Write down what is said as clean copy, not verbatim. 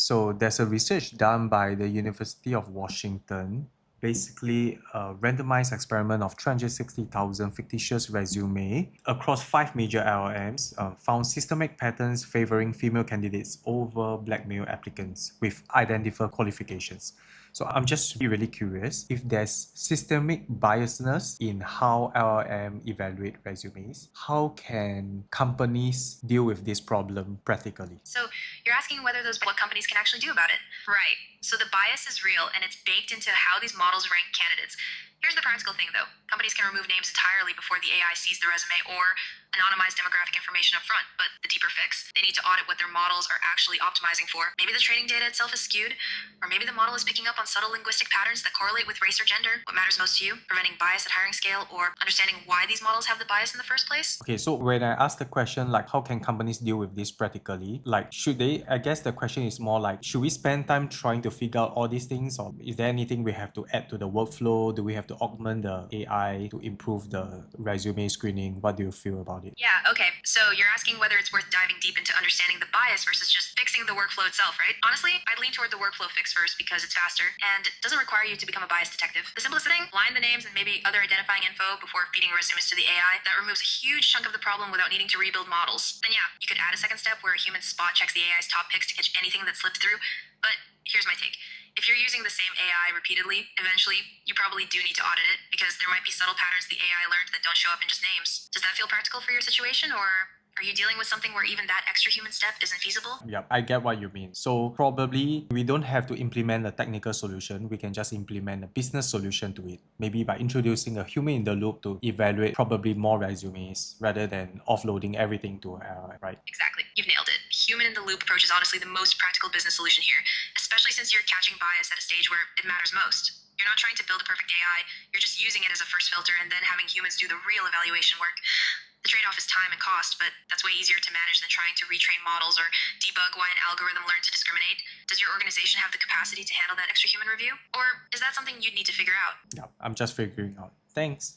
So there's a research done by the University of Washington, basically a randomized experiment of 360,000 fictitious resume across 5 major LLMs, found systemic patterns favoring female candidates over black male applicants with identical qualifications. So I'm just really curious if there's systemic biasness in how LLM evaluate resumes. How can companies deal with this problem practically? So you're asking whether those what companies can actually do about it. Right. So the bias is real and it's baked into how these models rank candidates. Here's the practical thing though. Companies can remove names entirely before the AI sees the resume or anonymize demographic information up front. But the deeper fix, they need to audit what their models are actually optimizing for. Maybe the training data itself is skewed, or maybe the model is picking up on subtle linguistic patterns that correlate with race or gender. What matters most to you? Preventing bias at hiring scale or understanding why these models have the bias in the first place? Okay, so when I ask the question like how can companies deal with this practically, like should they, I guess the question is more like should we spend time trying to figure out all these things, or is there anything we have to add to the workflow? Do we have to augment the AI to improve the resume screening? What do you feel about it? Yeah, okay. So you're asking whether it's worth diving deep into understanding the bias versus just fixing the workflow itself, right? Honestly, I'd lean toward the workflow fix first because it's faster and doesn't require you to become a bias detective. The simplest thing, line the names and maybe other identifying info before feeding resumes to the AI. That removes a huge chunk of the problem without needing to rebuild models. Then yeah, you could add a second step where a human spot checks the AI's top picks to catch anything that slipped through. But here's my take. If you're using the same AI repeatedly, eventually you probably do need to audit it because there might be subtle patterns the AI learned that don't show up in just names. Does that feel practical for your situation, or are you dealing with something where even that extra human step isn't feasible? Yeah, I get what you mean. So probably we don't have to implement a technical solution. We can just implement a business solution to it. Maybe by introducing a human in the loop to evaluate probably more resumes rather than offloading everything to AI, right? Exactly. You've nailed it. Human in the loop approach is honestly the most practical business solution here, especially since you're catching bias at a stage where it matters most. You're not trying to build a perfect AI, you're just using it as a first filter and then having humans do the real evaluation work. The trade off is time and cost, but that's way easier to manage than trying to retrain models or debug why an algorithm learned to discriminate. Does your organization have the capacity to handle that extra human review? Or is that something you'd need to figure out? Yeah, I'm just figuring out. Thanks.